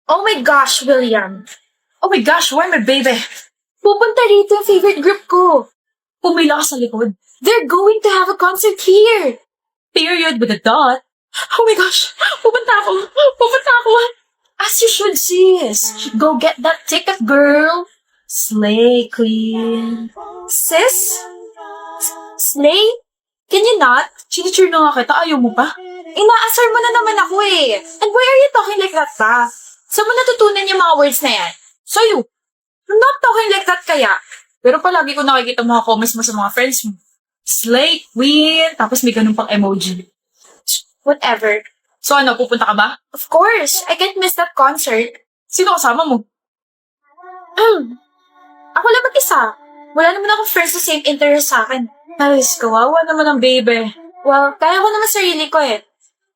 Oh my gosh, William. Oh my gosh, why my baby? Pupunta rito yung favorite group ko. Pumila ka sa likod. They're going to have a concert here. Period with a dot. Oh my gosh, pupunta ako. As you should, sis. Go get that ticket, girl. Slay queen. Sis? Slay? Can you not? Chinicheer na nga kita, ayaw mo pa? Inaasar mo na naman ako eh. And why are you talking like that pa? Saan mo natutunan yung mga words na yan? Sa'yo. I'm not talking like that kaya. Pero palagi ko nakikita mga comments mo sa mga friends mo. Slay queen. Tapos may ganun pang emoji. Whatever. So ano, pupunta ka ba? Of course, I can't miss that concert. Sino kasama mo? Ako lang mag-isa. Wala naman akong friends na same interest sa akin. Nice, kawawa naman ang baby. Well, kaya ko naman sarili ko eh.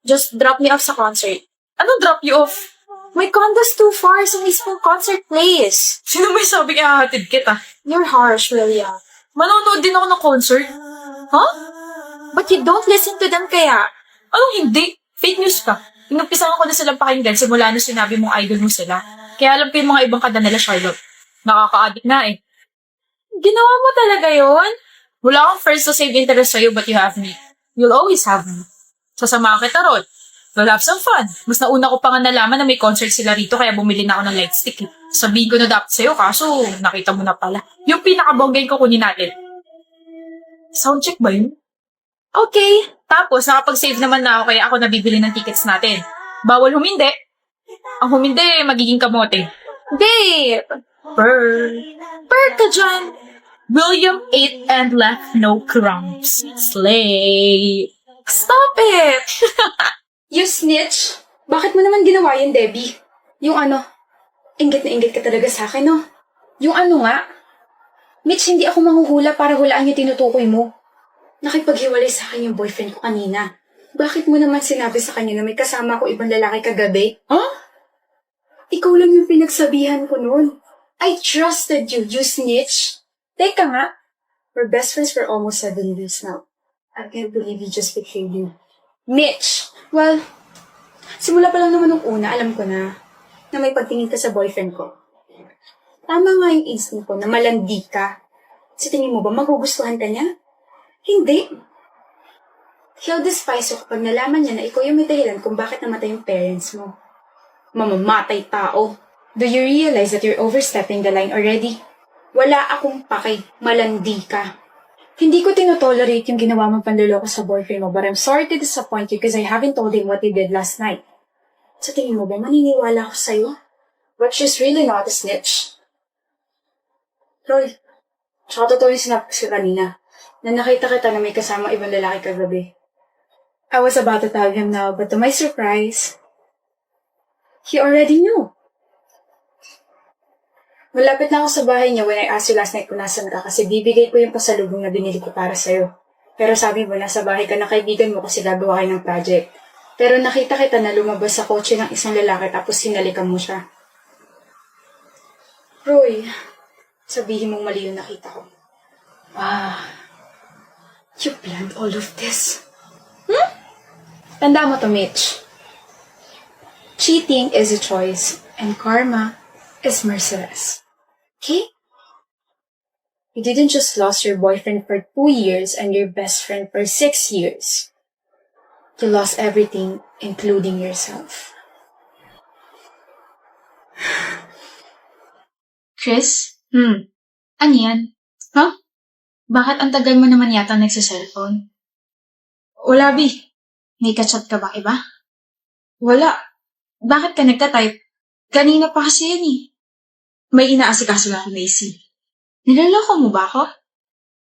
Just drop me off sa concert. Anong drop you off? My condo's too far sa mismong concert place. Sino may sabing ihahatid kita? You're harsh, William. Manonood din ako ng concert. Huh? But you don't listen to them kaya. Anong hindi? Fake news ka. Inumpisahan ko na silang pakinggan simula nung sinabi mong idol mo sila. Kaya alam ko yung mga ibang kada nila, Charlotte. Nakaka-addict na eh. Ginawa mo talaga yon? Wala akong friends na same interest sa'yo but you have me. You'll always have me. Sasamahan kita ron. We'll have some fun. Mas nauna ko pa nga nalaman na may concert sila rito kaya bumili na ako ng light stick eh. Sabihin ko na dapat sa'yo kaso nakita mo na pala. Yung pinaka-bonggain ko kunin natin. Soundcheck ba yun? Okay. Tapos nakapag-save naman na ako kaya ako nabibili ng tickets natin. Bawal humindi. Ang humindi, magiging kamote. Babe! Per ka dyan. William ate and left no crumbs. Slay! Stop it! You snitch? Bakit mo naman ginawa yun, Debbie? Yung ano, inggit na inggit ka talaga sa akin, no? Yung ano nga? Mitch, hindi ako manghuhula para hulaan yung tinutukoy mo. Nakipaghiwalay sa akin yung boyfriend ko kanina. Bakit mo naman sinabi sa kanya na may kasama ko ibang lalaki kagabi? Huh? Ikaw lang yung pinagsabihan ko noon. I trusted you, you snitch. Teka nga, we're best friends for almost 7 years now. I can't believe you just betrayed you. Mitch! Well, simula pa lang naman nung una, alam ko na may pagtingin ka sa boyfriend ko. Tama nga yung instinct ko na malandi ka. Sa tingin mo ba magugustuhan ka niya? Hindi. He'll despise you kapag nalaman niya na ikaw yung may dahilan kung bakit namatay yung parents mo. Mamamatay tao. Do you realize that you're overstepping the line already? Wala akong pake. Malandi ka. Hindi ko tinotolerate yung ginawa mong panluloko sa boyfriend mo, but I'm sorry to disappoint you because I haven't told him what he did last night. Sa tingin mo ba maniniwala ako sa'yo? But she's really not a snitch. Roy, tsaka totoo yung sinabi ko kanina, na nakita kita na may kasama ibang lalaki kagabi. I was about to tell him now, but to my surprise, he already knew. Malapit na ako sa bahay niya when I asked you last night kung nasan ka kasi bibigay ko yung pasalubong na binili ko para sa'yo. Pero sabi mo, nasa bahay ka na kaibigan mo kasi gagawa kayo ng project. Pero nakita kita na lumabas sa kotse ng isang lalaki tapos sinalikan mo siya. Roy, sabihin mong mali yung nakita ko. You planned all of this. Tanda mo to, Mitch. Cheating is a choice and karma is merciless. Okay? You didn't just lose your boyfriend for 2 years and your best friend for 6 years. You lost everything, including yourself. Chris? Ano yan? Huh? Bakit ang tagal mo naman yata nagsa-cellphone? Wala, Bi. May kachat ka ba, iba? Wala. Bakit ka nagka-type? Kanina pa kasi yan eh. May inaasikaso na ako na AC. Nilaloko mo ba ako?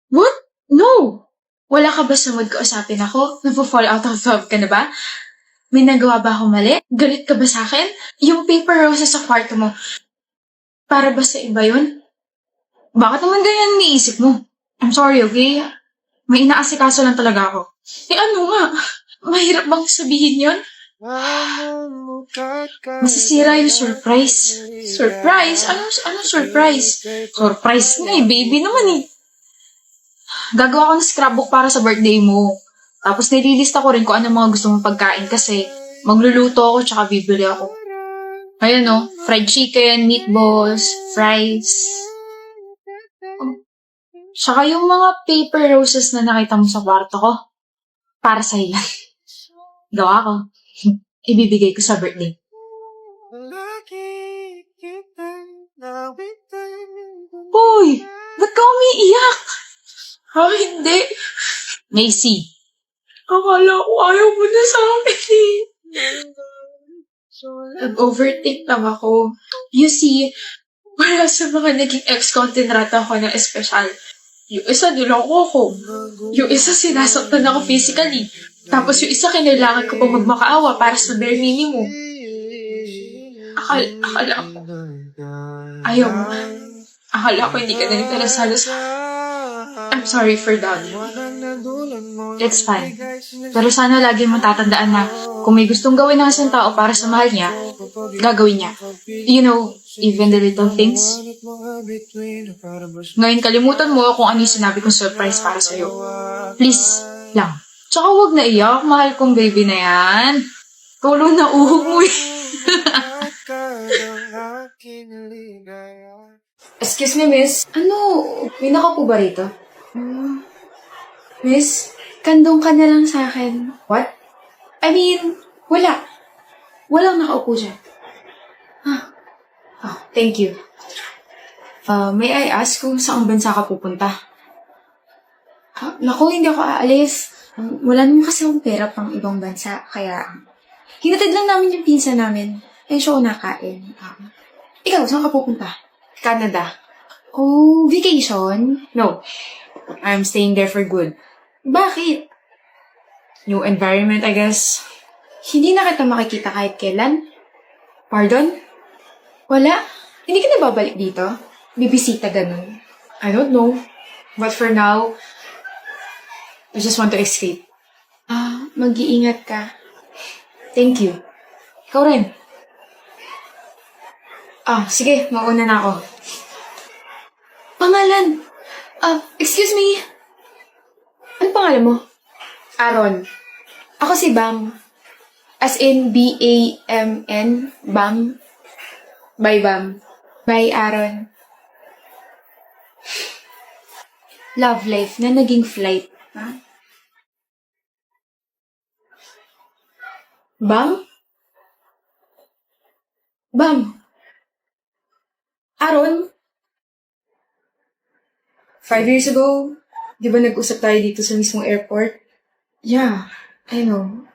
What? No! Wala ka ba sa mood kausapin ako? Nafo-fall out of love ka na ba? May nagawa ba ako mali? Galit ka ba sa akin? Yung paper roses sa kwarto mo, para ba sa iba yun? Bakit naman ganyan niisip mo? I'm sorry, okay? May inaasikaso lang talaga ako. Eh ano nga? Mahirap bang sabihin yun? Masisira yung surprise. Surprise? Anong surprise? Surprise nga eh, baby naman eh. Gagawa ko ng scrapbook para sa birthday mo. Tapos nililista ko rin kung ano mga gusto mong pagkain kasi magluluto ako tsaka bibili ako. Ayun no, fried chicken, meatballs, fries. Oh. Tsaka yung mga paper roses na nakita mo sa kwarto ko, para sa'yo yan. Gawa ko. Ibibigay ko sa birthday. Hoy! Ba't ka umiiyak? Hindi. Macy. Akala ko ayaw mo na sa akin eh. Nag-overthink lang ako. You see, wala sa mga naging ex ko tinrata ko na espesyal. Yung isa niloko ko. Yung isa sinasaktan ako physically. Tapos yung isa kinailangan ko pang magmakaawa para sa bare minimum. Akala ko. Ayaw mo. Akala ko hindi ka na interesado sa... I'm sorry for that. It's fine. Pero sana lagi mong tatandaan na kung may gustong gawin ng isang tao para sa mahal niya, gagawin niya. You know, even the little things. Ngayon kalimutan mo kung ano yung sinabi kong surprise para sa'yo. Please, lang. Tsaka huwag na iyak, mahal kong baby na yan. Tulo na uhog mo eh. Excuse me, miss. Ano, may nakaupo ba rito? Miss, kandong ka na lang sa akin. What? I mean, wala. Walang nakaupo dyan. Oh, thank you. May I ask kung saan bansa ka pupunta? Naku, hindi ako aalis. Wala naman kasi akong pera pang ibang bansa, kaya hinatid lang namin yung pinsa namin. Siya ko nakain. Ikaw, saan ka pupunta? Canada. Oh, vacation? No. I'm staying there for good. Bakit? New environment, I guess. Hindi na kita makikita kahit kailan. Pardon? Wala? Hindi ka na babalik dito? Bibisita ganun? I don't know. But for now, I just want to escape. Mag-iingat ka. Thank you. Ikaw rin. Sige, mauna na ako. Pangalan? Excuse me. Ano pangalan mo? Aaron. Ako si Bam. As in B-A-M-N. Bam. Bye, Bam. Bye, Aaron. Love life na naging flight. Ha? Bam? Bam? Aaron? 5 years ago, di ba nag-usap tayo dito sa mismong airport? Yeah, I know.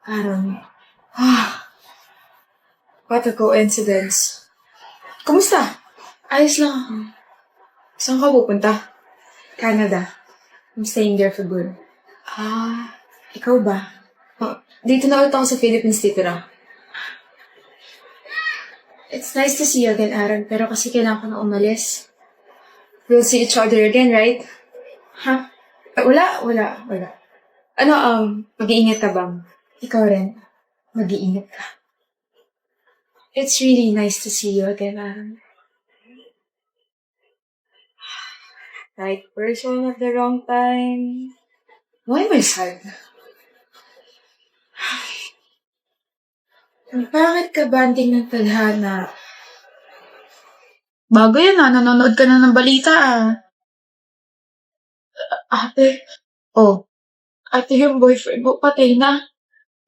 Aaron. What a coincidence. Kumusta? Ayos lang ako. Saan ka pupunta? Canada. I'm staying there for good. Ikaw ba? Dito na ulit ako sa Philippines titira. It's nice to see you again, Aaron, pero kasi kailangan ko na umalis. We'll see each other again, right? Ha? Wala. Ano, mag-iingat ka bang? Ikaw rin. Mag-iingat ka. It's really nice to see you again, Aaron. Right person at the wrong time. Why am I sad? Bakit ka banding ng tadhana? Bago yan nanonood ka na ng balita Ate. Ate, yung boyfriend mo patay na.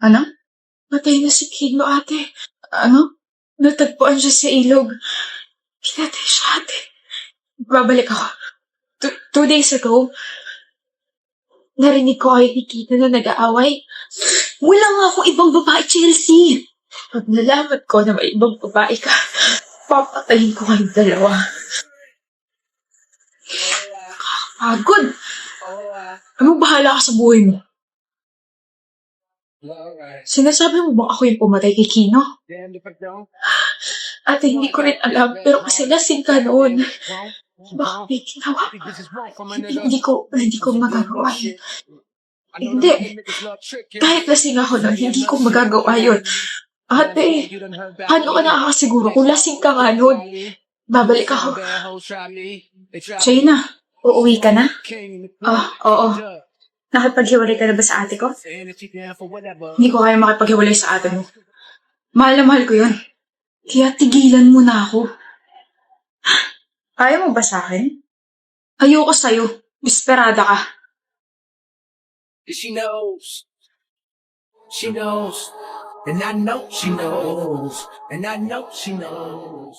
Ano? Patay na si Kino, ate. Ano? Natagpuan siya sa ilog. Pinatay siya, ate. Babalik ako. 2 days ago, narinig ko ay ni Kino na nag-aaway. Wala nga akong ibang babae, Chelsea. Pag nalaman ko na may ibang babae ka, papatayin ko kayong dalawa. Pagod! Anong bahala ka sa buhay mo? Sinasabi mo ba ako yung pumatay kay Kino? Ate, hindi ko rin alam, pero kasi lasing ka noon. Baka may ginawa. Hindi ko magagawa yun. Hindi. Kahit lasing ako noon, hindi ko magagawa yun. Ate, paano ka nakakasiguro kung lasing ka nga noon? Babalik ako. China, uuwi ka na? Oo. Nakipaghiwalay ka na ba sa ate ko? Hindi ko kaya makipaghiwalay sa ate mo. Mahal na mahal ko yun. Kaya tigilan mo na ako. Ayaw mo ba sa akin? Ayoko sa'yo. Desperada ka. She knows. She knows. And I know she knows. And I know she knows.